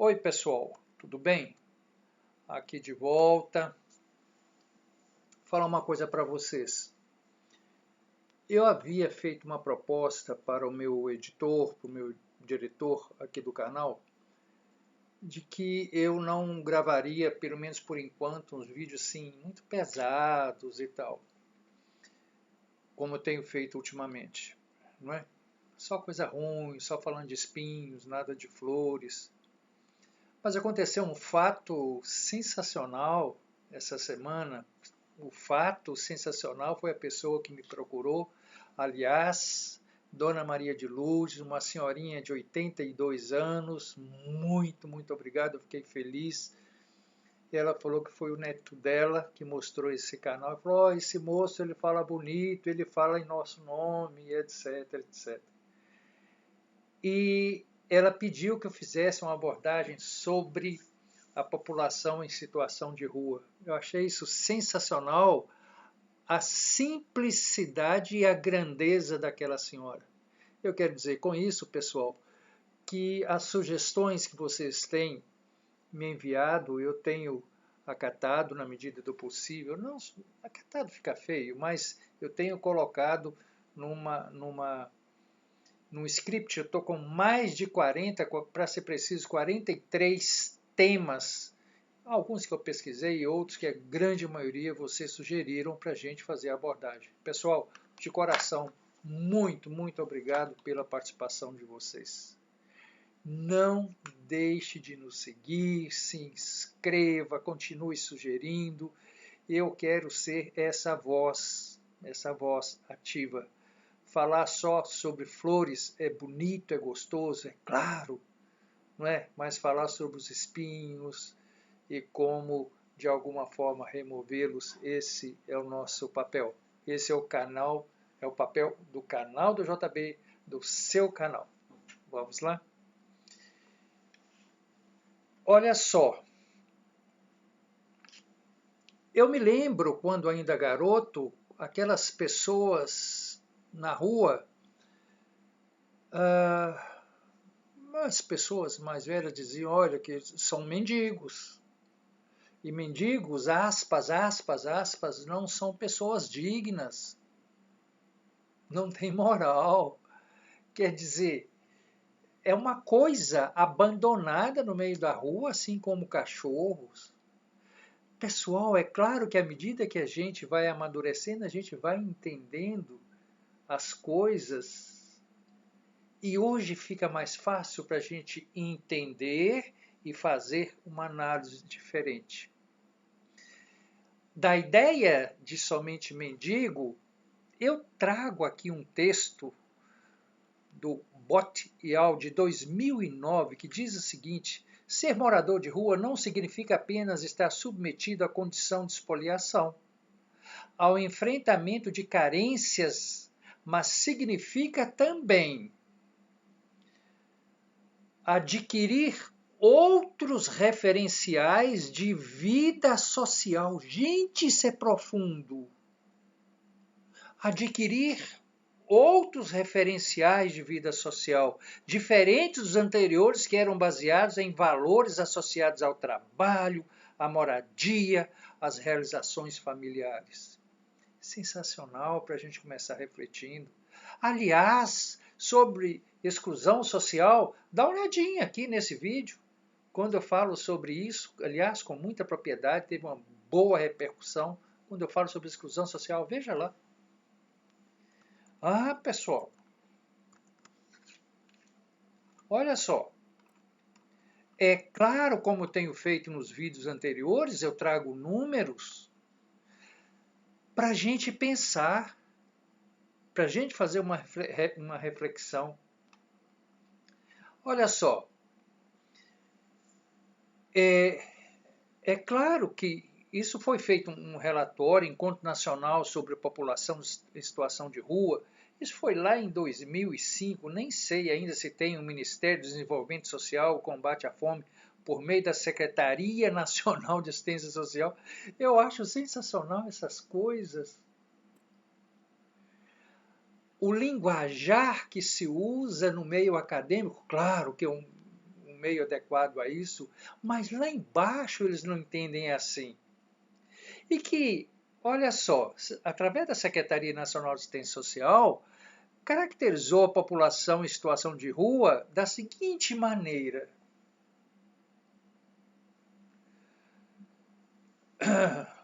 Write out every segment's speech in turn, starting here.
Oi, pessoal, tudo bem? Aqui de volta. Vou falar uma coisa para vocês. Eu havia feito uma proposta para o meu editor, para o meu diretor aqui do canal, de que eu não gravaria, pelo menos por enquanto, uns vídeos assim, muito pesados e tal, como eu tenho feito ultimamente, não é? Só coisa ruim, só falando de espinhos, nada de flores. Mas aconteceu um fato sensacional essa semana. O fato sensacional foi a pessoa que me procurou, aliás, Dona Maria de Lourdes, uma senhorinha de 82 anos, muito obrigado, eu fiquei feliz. E ela falou que foi o neto dela que mostrou esse canal. Ela falou, esse moço ele fala bonito, ele fala em nosso nome, etc, etc. E ela pediu que eu fizesse uma abordagem sobre a população em situação de rua. Eu achei isso sensacional, a simplicidade e a grandeza daquela senhora. Eu quero dizer com isso, pessoal, que as sugestões que vocês têm me enviado, eu tenho acatado na medida do possível. Não, acatado fica feio, mas eu tenho colocado num script. Eu estou com mais de 40, para ser preciso, 43 temas. Alguns que eu pesquisei e outros que a grande maioria vocês sugeriram para a gente fazer a abordagem. Pessoal, de coração, muito obrigado pela participação de vocês. Não deixe de nos seguir, se inscreva, continue sugerindo. Eu quero ser essa voz ativa. Falar só sobre flores é bonito, é gostoso, é claro, não é? Mas falar sobre os espinhos e como de alguma forma removê-los, esse é o nosso papel. Esse é o canal, é o papel do canal do JB, do seu canal. Vamos lá? Olha só, eu me lembro quando ainda garoto, aquelas pessoas na rua, as pessoas mais velhas diziam, olha, que são mendigos. E mendigos, aspas, não são pessoas dignas. Não tem moral. Quer dizer, é uma coisa abandonada no meio da rua, assim como cachorros. Pessoal, é claro que à medida que a gente vai amadurecendo, a gente vai entendendo as coisas. E hoje fica mais fácil para a gente entender e fazer uma análise diferente. Da ideia de somente mendigo, eu trago aqui um texto do Bot e al. De 2009, que diz o seguinte: ser morador de rua não significa apenas estar submetido à condição de espoliação, ao enfrentamento de carências, mas significa também adquirir outros referenciais de vida social. Gente, isso é profundo. Adquirir outros referenciais de vida social, diferentes dos anteriores, que eram baseados em valores associados ao trabalho, à moradia, às realizações familiares. Sensacional para a gente começar refletindo. Aliás, sobre exclusão social, dá uma olhadinha aqui nesse vídeo. Quando eu falo sobre isso, aliás, com muita propriedade, teve uma boa repercussão. Quando eu falo sobre exclusão social, veja lá. Ah, pessoal, olha só. É claro, como eu tenho feito nos vídeos anteriores, eu trago números para a gente pensar, para a gente fazer uma reflexão. Olha só, é claro que isso foi feito um relatório, Encontro Nacional sobre a População em Situação de Rua. Isso foi lá em 2005, nem sei ainda se tem o Ministério do Desenvolvimento Social, Combate à Fome, por meio da Secretaria Nacional de Assistência Social. Eu acho sensacional essas coisas. O linguajar que se usa no meio acadêmico, claro que um meio adequado a isso, mas lá embaixo eles não entendem assim. E que, olha só, através da Secretaria Nacional de Assistência Social, caracterizou a população em situação de rua da seguinte maneira.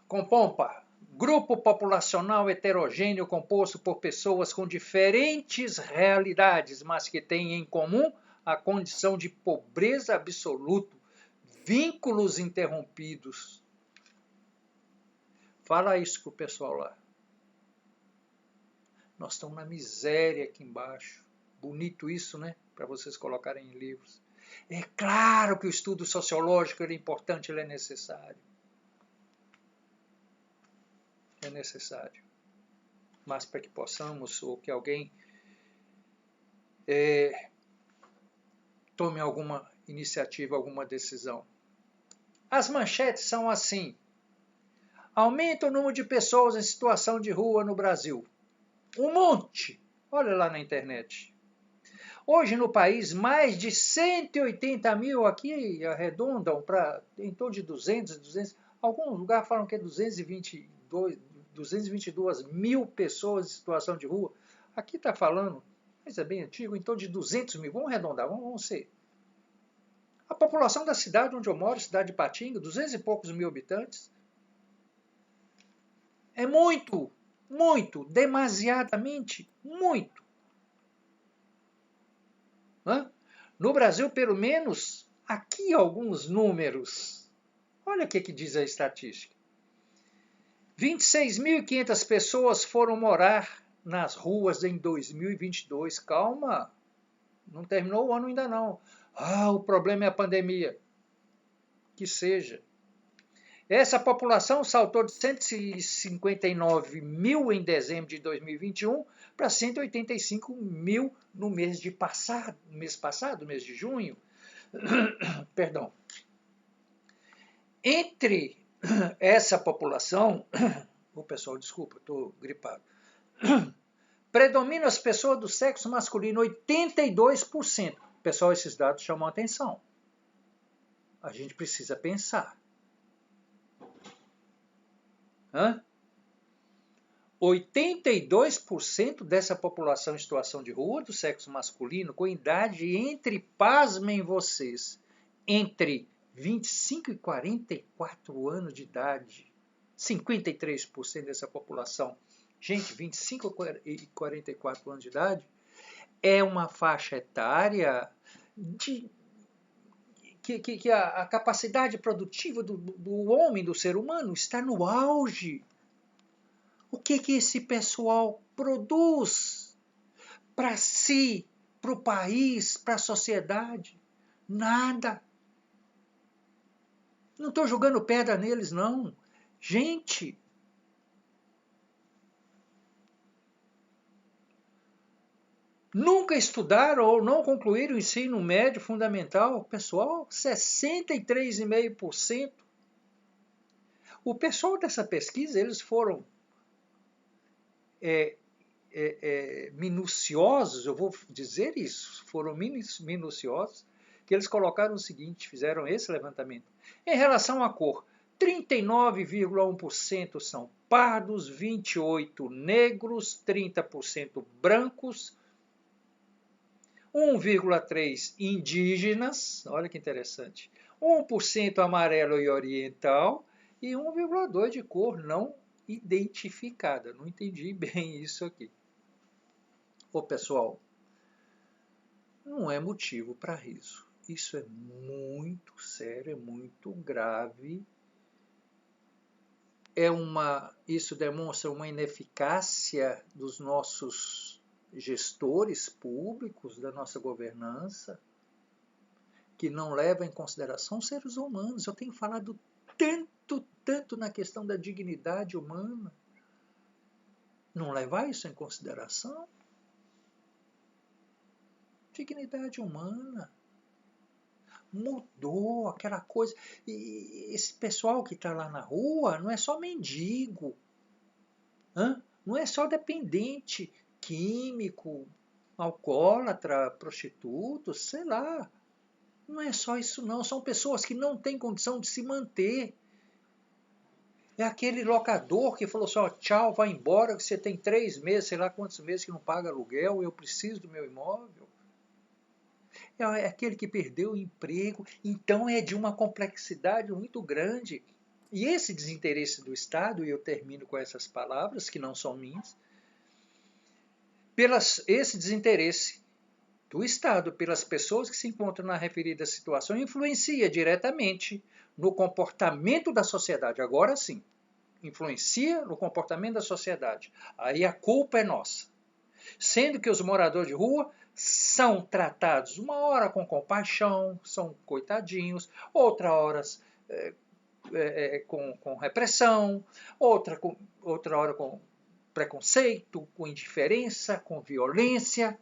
Com pompa, grupo populacional heterogêneo composto por pessoas com diferentes realidades, mas que têm em comum a condição de pobreza absoluta, vínculos interrompidos. Fala isso pro pessoal lá. Nós estamos na miséria aqui embaixo. Bonito isso, né? Para vocês colocarem em livros. É claro que o estudo sociológico é importante, ele é necessário. É necessário. Mas para que possamos, ou que alguém tome alguma iniciativa, alguma decisão. As manchetes são assim. Aumenta o número de pessoas em situação de rua no Brasil. Um monte. Olha lá na internet. Hoje no país, mais de 180 mil, aqui arredondam para em torno de 200. Alguns lugares falam que é 222 mil pessoas em situação de rua. Aqui está falando, mas é bem antigo, em torno de 200 mil. Vamos arredondar, vamos ser. A população da cidade onde eu moro, cidade de Patinga, 200 e poucos mil habitantes. É muito, muito, demasiadamente, muito. No Brasil, pelo menos, aqui alguns números. Olha o que diz a estatística. 26.500 pessoas foram morar nas ruas em 2022. Calma, não terminou o ano ainda não. O problema é a pandemia. Que seja. Essa população saltou de 159 mil em dezembro de 2021 para 185 mil no mês passado, mês de junho. Perdão. Entre essa população, pessoal, desculpa, estou gripado, predominam as pessoas do sexo masculino, 82%. Pessoal, esses dados chamam a atenção. A gente precisa pensar. 82% dessa população em situação de rua do sexo masculino com idade entre, pasmem vocês, entre 25 e 44 anos de idade. 53% dessa população. Gente, 25 e 44 anos de idade é uma faixa etária que a capacidade produtiva do homem, do ser humano, está no auge. O que esse pessoal produz para si, para o país, para a sociedade? Nada. Não estou jogando pedra neles, não. Gente, nunca estudaram ou não concluíram o ensino médio fundamental? Pessoal, 63,5%. O pessoal dessa pesquisa, eles foram minuciosos, eu vou dizer isso, foram minuciosos, que eles colocaram o seguinte, fizeram esse levantamento. Em relação à cor, 39,1% são pardos, 28% negros, 30% brancos, 1,3% indígenas, olha que interessante, 1% amarelo e oriental e 1,2% de cor não identificada. Não entendi bem isso aqui. Pessoal, não é motivo para riso. Isso é muito sério, é muito grave. Isso demonstra uma ineficácia dos nossos gestores públicos, da nossa governança, que não leva em consideração seres humanos. Eu tenho falado tanto na questão da dignidade humana. Não levar isso em consideração? Dignidade humana. Mudou aquela coisa. E esse pessoal que está lá na rua não é só mendigo. Não é só dependente químico, alcoólatra, prostituto, sei lá. Não é só isso não, são pessoas que não têm condição de se manter. É aquele locador que falou assim, ó, tchau, vai embora, que você tem 3 meses, sei lá quantos meses que não paga aluguel, eu preciso do meu imóvel. É aquele que perdeu o emprego, então é de uma complexidade muito grande. E esse desinteresse do Estado, e eu termino com essas palavras, que não são minhas, esse desinteresse do Estado pelas pessoas que se encontram na referida situação influencia diretamente no comportamento da sociedade. Agora sim, influencia no comportamento da sociedade. Aí a culpa é nossa. Sendo que os moradores de rua são tratados uma hora com compaixão, são coitadinhos, outra hora com repressão, outra hora com preconceito, com indiferença, com violência,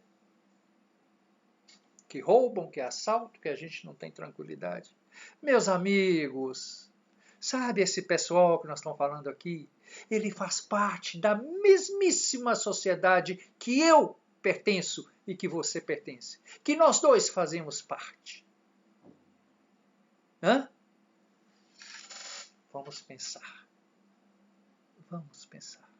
que roubam, que assaltam, que a gente não tem tranquilidade. Meus amigos, sabe esse pessoal que nós estamos falando aqui? Ele faz parte da mesmíssima sociedade que eu pertenço e que você pertence. Que nós dois fazemos parte. Hã? Vamos pensar. Vamos pensar.